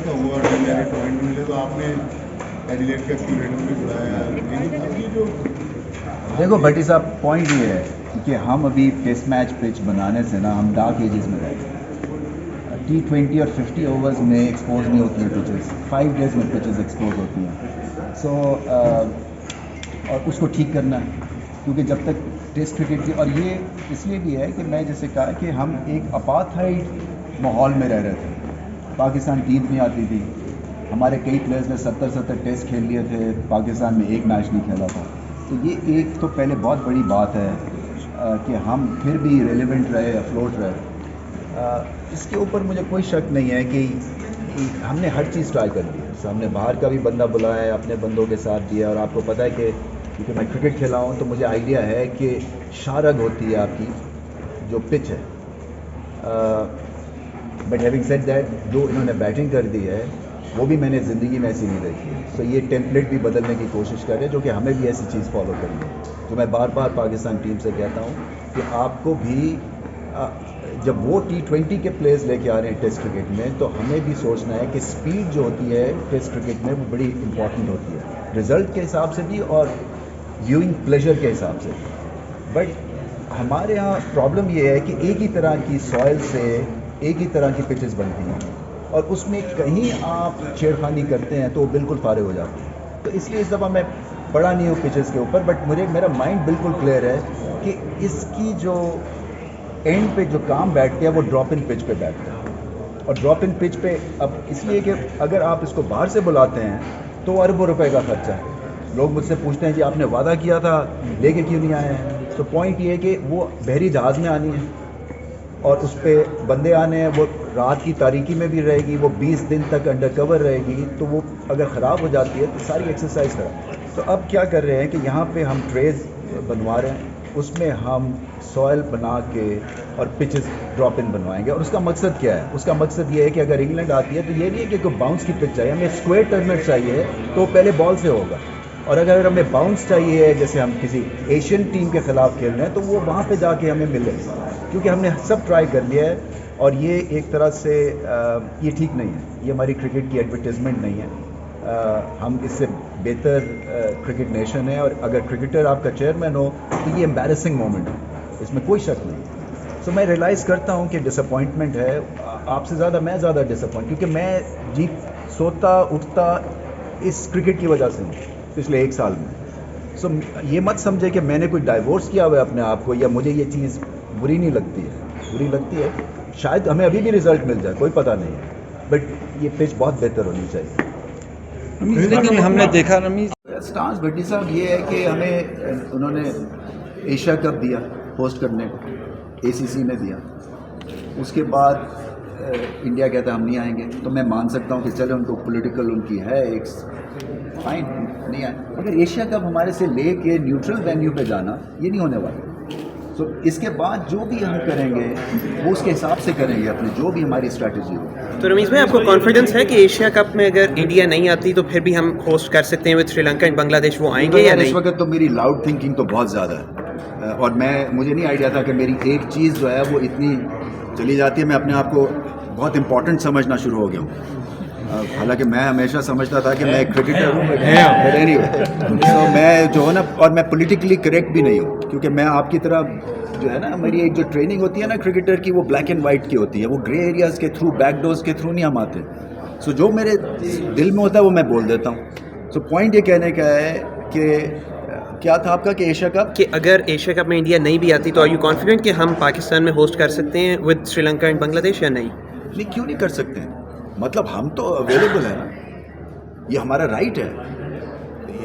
کا ہوا demerit point ملے تو آپ نے ایڈیلیڈ کا کیوریٹر بھی بلایا، لیکن اب یہ جو دیکھو بھٹی صاحب، پوائنٹ یہ ہے کہ ہم ابھی ٹیسٹ میچ پچ بنانے سے نا ہم ڈارک ایجز میں رہتے ہیں. T20 اور 50 اوورز میں ایکسپوز نہیں ہوتی ہیں پچز، 5 ڈیز میں پچز ایکسپوز ہوتی ہیں. سو اور اس کو ٹھیک کرنا ہے، کیونکہ جب تک ٹیسٹ کرکٹ کی، اور یہ اس لیے بھی ہے کہ میں جیسے کہا کہ ہم ایک اپارتھائڈ ماحول میں رہ رہے تھے. پاکستان ٹیم نہیں آتی تھی، ہمارے کئی پلیئرز نے 70 ٹیسٹ کھیل لیے تھے، پاکستان میں ایک میچ نہیں کھیلا تھا. تو یہ ایک تو پہلے بہت بڑی بات ہے کہ ہم پھر بھی ریلیونٹ رہے، افلوٹ رہے. اس کے اوپر مجھے کوئی شک نہیں ہے کہ ہم نے ہر چیز ٹرائی کر دی ہے. ہم نے باہر کا بھی بندہ بلایا ہے، اپنے بندوں کے ساتھ دیا، اور آپ کو پتہ ہے کہ کیونکہ میں کرکٹ کھیلا ہوں تو مجھے آئیڈیا ہے کہ شارگ ہوتی ہے آپ کی جو پچ ہے. بٹ ہیونگ سیڈ دیٹ، جو انہوں نے بیٹنگ کر دی ہے وہ بھی میں نے زندگی میں ایسی نہیں دیکھی ہے. سو یہ ٹیمپلیٹ بھی بدلنے کی کوشش کر رہے ہیں، جو کہ ہمیں بھی ایسی چیز فالو کرنی ہے. تو میں بار بار پاکستان ٹیم سے کہتا ہوں کہ آپ کو بھی جب وہ T20 کے پلیئرز لے کے آ رہے ہیں ٹیسٹ کرکٹ میں، تو ہمیں بھی سوچنا ہے کہ سپیڈ جو ہوتی ہے ٹیسٹ کرکٹ میں وہ بڑی امپورٹنٹ ہوتی ہے، رزلٹ کے حساب سے بھی اور ویوئنگ پلیجر کے حساب سے. بٹ ہمارے ہاں پرابلم یہ ہے کہ ایک ہی طرح کی سوائل سے ایک ہی طرح کی پچز بنتی ہیں، اور اس میں کہیں آپ چھیڑخانی کرتے ہیں تو وہ بالکل فارغ ہو جاتے ہیں. تو اس لیے اس دفعہ میں پڑھا نہیں ہوں پچز کے اوپر، بٹ میرا مائنڈ بالکل کلیئر ہے کہ اس کی جو اینڈ پہ جو کام بیٹھتے ہیں وہ ڈراپ ان پچ پہ بیٹھتے ہیں. اور ڈراپ ان پچ پہ اب اس لیے کہ اگر آپ اس کو باہر سے بلاتے ہیں تو اربوں روپے کا خرچہ ہے. لوگ مجھ سے پوچھتے ہیں جی آپ نے وعدہ کیا تھا، لے کے کیوں نہیں آئے ہیں؟ تو پوائنٹ یہ ہے کہ وہ بحری جہاز میں آنی ہے اور اس پہ بندے آنے ہیں، وہ رات کی تاریکی میں بھی رہے گی، وہ 20 دن تک انڈر کور رہے گی. تو وہ اگر خراب ہو جاتی ہے تو ساری ایکسرسائز خراب. تو اب کیا کر رہے ہیں کہ یہاں پہ ہم ٹریز بنوا رہے ہیں، اس میں ہم سوائل بنا کے اور پچز ڈراپ ان بنوائیں گے. اور اس کا مقصد کیا ہے؟ اس کا مقصد یہ ہے کہ اگر انگلینڈ آتی ہے تو یہ نہیں ہے کہ کوئی باؤنس کی پچ چاہیے، ہمیں اسکوائر ٹرنر چاہیے تو پہلے بال سے ہوگا. اور اگر ہمیں باؤنس چاہیے جیسے ہم کسی ایشین ٹیم کے خلاف کھیل رہے ہیں تو وہ وہاں پہ جا کے ہمیں ملے، کیونکہ ہم نے سب ٹرائی کر لیا ہے. اور یہ ایک طرح سے یہ ٹھیک نہیں ہے، یہ ہماری کرکٹ کی ایڈورٹیزمنٹ نہیں ہے. ہم اس سے بہتر کرکٹ نیشن ہے، اور اگر کرکٹر آپ کا چیئرمین ہو تو یہ امبیرسنگ مومنٹ ہے، اس میں کوئی شک نہیں. سو میں ریئلائز کرتا ہوں کہ ڈس اپوائنٹمنٹ ہے. آپ سے زیادہ میں زیادہ ڈس اپوائنٹ، کیونکہ میں سوتا اٹھتا اس کرکٹ کی وجہ سے ہوں پچھلے 1 سال میں. سو یہ مت سمجھے کہ میں نے کوئی ڈائیورس کیا ہوا ہے اپنے آپ کو، یا مجھے یہ چیز بری نہیں لگتی ہے. بری لگتی ہے، شاید ہمیں ابھی بھی رزلٹ مل جائے، کوئی پتہ نہیں ہے، بٹ یہ پچ بہت بہتر ہونی چاہیے. لیکن ہم نے دیکھا رمیز اسٹارز بھٹی صاحب یہ ہے کہ ہمیں انہوں نے ایشیا کپ دیا ہوسٹ کرنے کو، ACC نے دیا. اس کے بعد انڈیا کہتا ہے ہم نہیں آئیں گے. تو میں مان سکتا ہوں کہ چلے ان کو پولیٹیکل ان کی ہے ایک فائن، نہیں آئے. اگر ایشیا کپ ہمارے سے لے کے نیوٹرل وینیو پہ جانا، یہ نہیں ہونے والا. سو اس کے بعد جو بھی ہم کریں گے وہ اس کے حساب سے کریں گے، اپنے جو بھی ہماری اسٹریٹجی ہو. تو رمیز بھائی، آپ کو کانفیڈنس ہے کہ ایشیا کپ میں اگر انڈیا نہیں آتی تو پھر بھی ہم ہوسٹ کر سکتے ہیں وتھ سری لنکا اینڈ بنگلہ دیش؟ وہ آئیں گے یا نہیں؟ اس وقت تو میری لاؤڈ تھنکنگ تو بہت زیادہ ہے، اور مجھے نہیں آئیڈیا تھا کہ میری ایک چیز جو ہے وہ اتنی چلی جاتی ہے. میں اپنے آپ کو بہت امپورٹنٹ سمجھنا شروع ہو گیا ہوں. حالانکہ میں ہمیشہ سمجھتا تھا کہ میں ایک کرکٹر ہوں، تو میں جو ہے نا، اور میں پولیٹیکلی کریکٹ بھی نہیں ہوں، کیونکہ میں آپ کی طرح جو ہے نا، میری ایک جو ٹریننگ ہوتی ہے نا کرکٹر کی، وہ بلیک اینڈ وائٹ کی ہوتی ہے، وہ گرے ایریاز کے تھرو، بیک ڈورز کے تھرو نہیں ہم آتے. سو جو میرے دل میں ہوتا ہے وہ میں بول دیتا ہوں. سو پوائنٹ یہ کہنے کا ہے کہ کیا تھا آپ کا کہ ایشیا کپ، کہ اگر ایشیا کپ میں انڈیا نہیں بھی آتی تو آر یو کانفیڈنٹ کہ ہم پاکستان میں ہوسٹ کر سکتے ہیں وتھ سری لنکا اینڈ بنگلہ دیش یا نہیں؟ نہیں، کیوں نہیں کر سکتے ہیں؟ مطلب ہم تو اویلیبل ہیں نا، یہ ہمارا رائٹ ہے.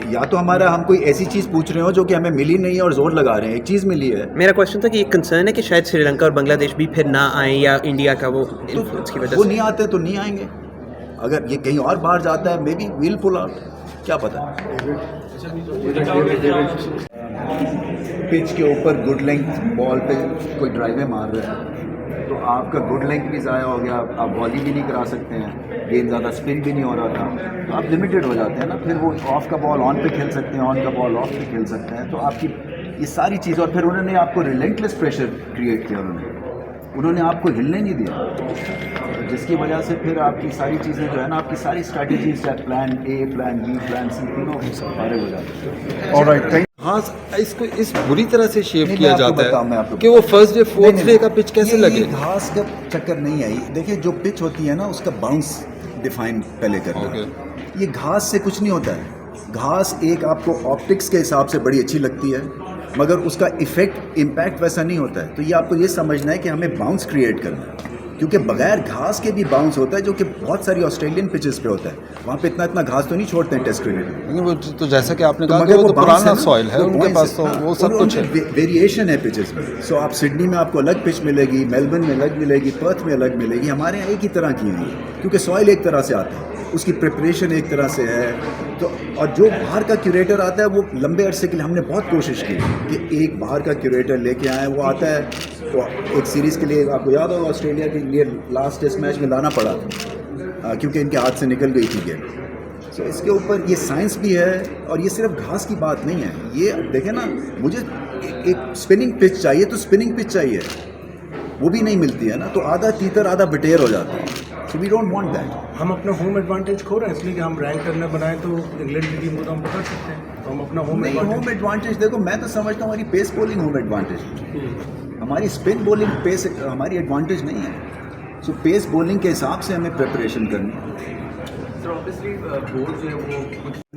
یا تو ہم کوئی ایسی چیز پوچھ رہے ہو جو کہ ہمیں ملی نہیں ہے اور زور لگا رہے ہیں. ایک چیز ملی ہے. میرا کوشچن تھا کہ ایک کنسرن ہے کہ شاید سری لنکا اور بنگلہ دیش بھی پھر نہ آئیں، یا انڈیا کا وہ انفلوئنس کی وجہ وہ سے نہیں آتے تو نہیں آئیں گے. اگر یہ کہیں اور باہر جاتا ہے، may be we'll pull out, کیا پتہ. پچ کے اوپر گڈ لینتھ بال پہ کوئی ڈرائیویں مار رہا ہے تو آپ کا گڈ لینتھ بھی ضائع ہو گیا، آپ والی بھی نہیں کرا سکتے ہیں، گیند زیادہ اسپن بھی نہیں ہو رہا تھا، تو آپ لمیٹڈ ہو جاتے ہیں نا. پھر وہ آف کا بال آن پہ کھیل سکتے ہیں، آن کا بال آف پہ کھیل سکتے ہیں. تو آپ کی یہ ساری چیزیں، اور پھر انہوں نے آپ کو ریلنٹلیس پریشر کریٹ کیا انہوں نے. انہوں نے آپ کو ہلنے نہیں دیا، جس کی وجہ سے پھر آپ کی ساری چیزیں جو ہے نا، آپ کی ساری اسٹریٹجیز چاہے plan a, plan be, plan سی، تینوں فارغ ہو جاتے ہیں. Alright, thank ہاں اس کو اس بری طرح سے شیپ نہیں، کیا میں آپ کو جاتا بتاؤں، میں آپ ہے کو کہ وہ فرسٹ ڈے فورتھ ڈے کا پچ کیسے یہ لگے. گھاس کا چکر نہیں آئی. دیکھیں جو پچ ہوتی ہے نا اس کا باؤنس ڈیفائن پہلے کرنا. یہ گھاس سے کچھ نہیں ہوتا ہے. گھاس ایک آپ کو آپٹکس کے حساب سے بڑی اچھی لگتی ہے مگر اس کا امپیکٹ ویسا نہیں ہوتا ہے. تو یہ آپ کو یہ سمجھنا ہے کہ ہمیں باؤنس کریٹ کرنا ہے، کیونکہ بغیر گھاس کے بھی باؤنس ہوتا ہے جو کہ بہت ساری آسٹریلین پچز پہ ہوتا ہے. وہاں پہ اتنا گھاس تو نہیں چھوڑتے ہیں ٹیسٹ کرکٹ میں. لیکن وہ تو جیسا کہ آپ نے کہا کہ مگر وہ تو bounce پرانا نا، سوائل ہے، وہ ان کے bounce پاس تو ہاں، وہ سب کچھ ہے. ویریشن ہے پچز میں. سو آپ سڈنی میں آپ کو الگ پچ ملے گی، میلبرن میں الگ ملے گی، پرتھ میں الگ ملے گی. ہمارے یہاں ایک ہی طرح کی ہیں کیونکہ سوائل ایک طرح سے آتا ہے، اس کی پریپریشن ایک طرح سے ہے. تو اور جو باہر کا کیوریٹر آتا ہے وہ لمبے عرصے کے لیے ہم نے بہت کوشش کی کہ ایک باہر کا کیوریٹر لے کے آئیں. وہ آتا ہے تو ایک سیریز کے لیے آپ کو یاد ہوگا آسٹریلیا کے لیے لاسٹ ٹیسٹ میچ میں لانا پڑا تھا کیونکہ ان کے ہاتھ سے نکل گئی تھی گیم. سو اس کے اوپر یہ سائنس بھی ہے اور یہ صرف گھاس کی بات نہیں ہے. یہ دیکھیں نا، مجھے ایک اسپننگ پچ چاہیے تو اسپننگ پچ چاہیے، وہ بھی نہیں ملتی ہے نا، تو آدھا تیتر آدھا بٹیر ہو جاتا ہے. سو وی ڈونٹ وانٹ دیٹ. ہم اپنا ہوم ایڈوانٹیج کھو رہے ہیں اس لیے کہ ہم رینک کرنا بنائیں تو انگلینڈ کی ٹیم کو تو ہم پکڑ سکتے ہیں. تو ہم اپنا ہوم ایڈوانٹیج دیکھو، میں تو سمجھتا ہوں ہماری پیس بولنگ ہوم ایڈوانٹیج، ہماری اسپن بولنگ پیس ہماری ایڈوانٹیج نہیں ہے. سو پیس بولنگ کے حساب سے ہمیں پریپریشن کرنی ہے.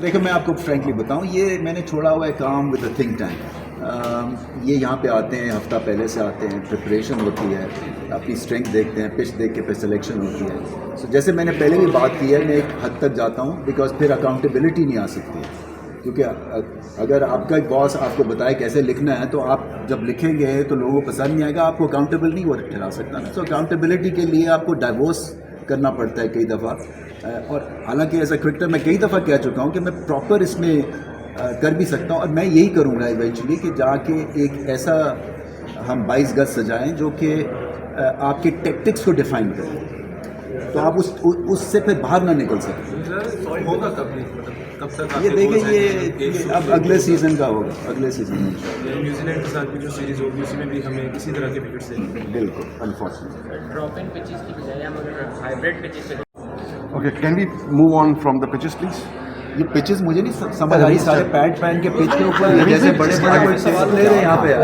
دیکھو میں آپ کو فرینکلی بتاؤں، یہ میں نے چھوڑا ہوا ہے کام ود اے تھنک ٹینک. یہ یہاں پہ آتے ہیں، ہفتہ پہلے سے آتے ہیں، پریپریشن ہوتی ہے، اپنی اسٹرینتھ دیکھتے ہیں، پچ دیکھ کے پھر سلیکشن ہوتی ہے. سو جیسے میں نے پہلے بھی بات کی ہے، میں ایک حد تک جاتا ہوں بیکاز پھر اکاؤنٹیبلٹی نہیں آ سکتی ہے. کیونکہ اگر آپ کا ایک باس آپ کو بتائے کیسے لکھنا ہے تو آپ جب لکھیں گے تو لوگوں کو پسند نہیں آئے گا، آپ کو اکاؤنٹیبل نہیں وہ ٹھہرا سکتا نا. سو اکاؤنٹیبلٹی کے لیے آپ کو ڈائیورس کرنا پڑتا ہے کئی دفعہ. اور حالانکہ ایز اے کرکٹر میں کئی دفعہ کہہ چکا ہوں کہ میں پراپر اس میں کر بھی سکتا ہوں، اور میں یہی کروں گا ایونچولی کہ جا کے ایک ایسا ہم 22 گز سجائیں جو کہ آپ کے ٹیکٹکس کو ڈیفائن کریں، تو آپ اس سے پھر باہر نہ نکل سکیں. یہ دیکھیں یہ اب اگلے سیزن کا ہوگا، اگلے سیزن میں نیوزی لینڈ کے ساتھ بھی جو سیریز ہوگی اسی میں بھی ہمیں کسی طرح کے وکٹ سے بالکل انفارچونیٹ. ڈراپ ان پچز کی بجائے ہم اگر ہائیبریڈ پچز سے Okay, can we move on from the pitches, please? یہ پچز مجھے نہیں سمجھ آ رہی، سارے پیڈ پہن کے پچ کے اوپر جیسے بڑے بڑے سوال لے رہے ہیں یہاں پہ.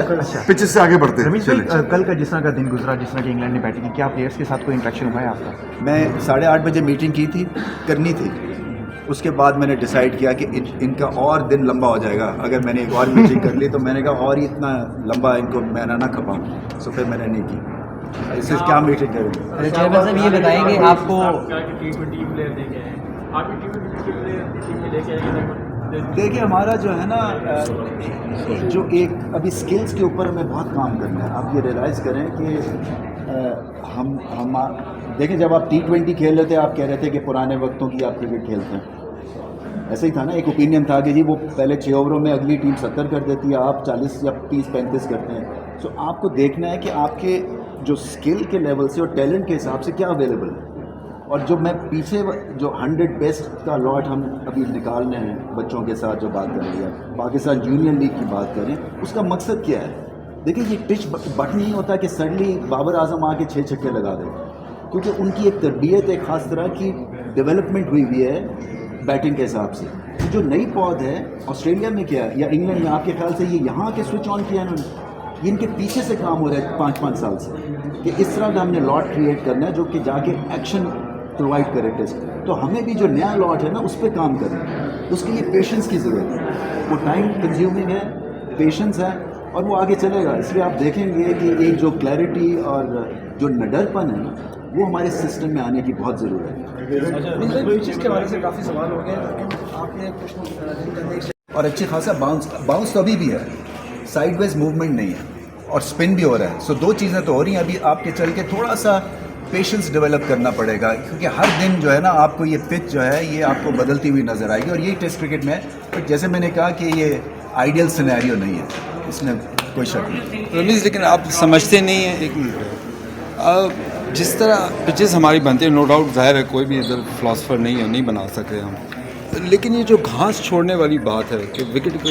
Pitches سے آگے بڑھتے ہیں. رمیش بھائی، کل کا جس طرح کا دن گزرا، جس طرح کی انگلینڈ نے بیٹنگ کی، کیا پلیئرس کے ساتھ کوئی انٹریکشن ہوا ہے آپ کا؟ میں 8:30 بجے میٹنگ کی تھی، کرنی تھی. اس کے بعد میں نے ڈیسائیڈ کیا کہ ان کا اور دن لمبا ہو جائے گا اگر میں نے ایک اور میٹنگ کر لی. تو میں نے کہا اور اتنا لمبا ان کو میں نہ کھپاؤں. سو پھر میں نے نہیں کی. اس سے کیا میٹنگ کریں گے. چیئرمین صاحب یہ بتائیں کہ آپ کو دیکھیں ہمارا جو ہے نا جو ایک ابھی سکلز کے اوپر ہمیں بہت کام کرنا ہے. آپ یہ ریئلائز کریں کہ ہم دیکھیں جب آپ T20 کھیل رہے تھے آپ کہہ رہے تھے کہ پرانے وقتوں کی آپ کرکٹ کھیلتے ہیں. ایسا ہی تھا نا، ایک اوپینین تھا کہ جی وہ پہلے 6 اووروں میں اگلی ٹیم 70 کر دیتی ہے، آپ 40 یا 30-35 کرتے ہیں. سو آپ کو دیکھنا ہے کہ آپ کے جو اسکل کے لیول سے اور ٹیلنٹ کے حساب سے کیا اویلیبل ہے. اور جو میں پیچھے جو 100 بیسٹ کا لاٹ ہم ابھی نکالنے ہیں بچوں کے ساتھ جو بات کر رہی ہے، پاکستان جونیئر لیگ کی بات کریں، اس کا مقصد کیا ہے. دیکھیں یہ پچ بٹن نہیں ہوتا کہ سڈنلی بابر اعظم آ کے 6 چھکے لگا دے، کیونکہ ان کی ایک تربیت ایک خاص طرح کی ڈیولپمنٹ ہوئی ہے بیٹنگ کے حساب سے. جو نئی پود ہے آسٹریلیا میں کیا ہے یا انگلینڈ میں، آپ کے خیال سے یہ یہاں کے سوئچ آن کیا ہے انہوں نے؟ یہ ان کے پیچھے سے کام ہو رہا ہے 5 سال سے کہ اس طرح کا ہم نے لاٹ کریٹ کرنا ہے جو کہ جا کے ایکشن پرووائڈ کرے ٹیسٹ. تو ہمیں بھی جو نیا لاٹ ہے نا اس پہ کام کرنا ہے. اس کے لیے پیشنس کی ضرورت ہے. وہ ٹائم کنزیومنگ ہے، پیشنس ہے، اور وہ آگے چلے گا. اس لیے آپ دیکھیں گے کہ ایک جو کلیئرٹی اور جو نڈر پن ہے نا وہ ہمارے سسٹم میں آنے کی بہت ضرورت ہے. پچز کے حوالے سے کافی سوال ہو گئے لیکن آپ نے اور اچھی خاصا باؤنس تو ابھی بھی ہے، سائڈ ویز موومنٹ نہیں ہے، اور اسپن بھی ہو رہا ہے. سو 2 چیزیں تو ہو رہی ہیں. ابھی آپ کے چل کے تھوڑا سا پیشنس ڈیولپ کرنا پڑے گا کیونکہ ہر دن جو ہے نا آپ کو یہ پچ جو ہے یہ آپ کو بدلتی ہوئی نظر آئے گی. اور یہی ٹیسٹ کرکٹ میں ہے. جیسے میں نے کہا کہ یہ آئیڈیل سینیریو نہیں ہے، اس میں کوئی شک نہیں. رمیز لیکن آپ سمجھتے نہیں ہیں، ایک منٹ، جس طرح پچز ہماری بنتی ہیں، نو ڈاؤٹ ظاہر ہے کوئی بھی ادھر فلاسفر نہیں ہے، نہیں بنا سکے ہم، لیکن یہ جو گھاس چھوڑنے والی بات ہے کہ وکٹ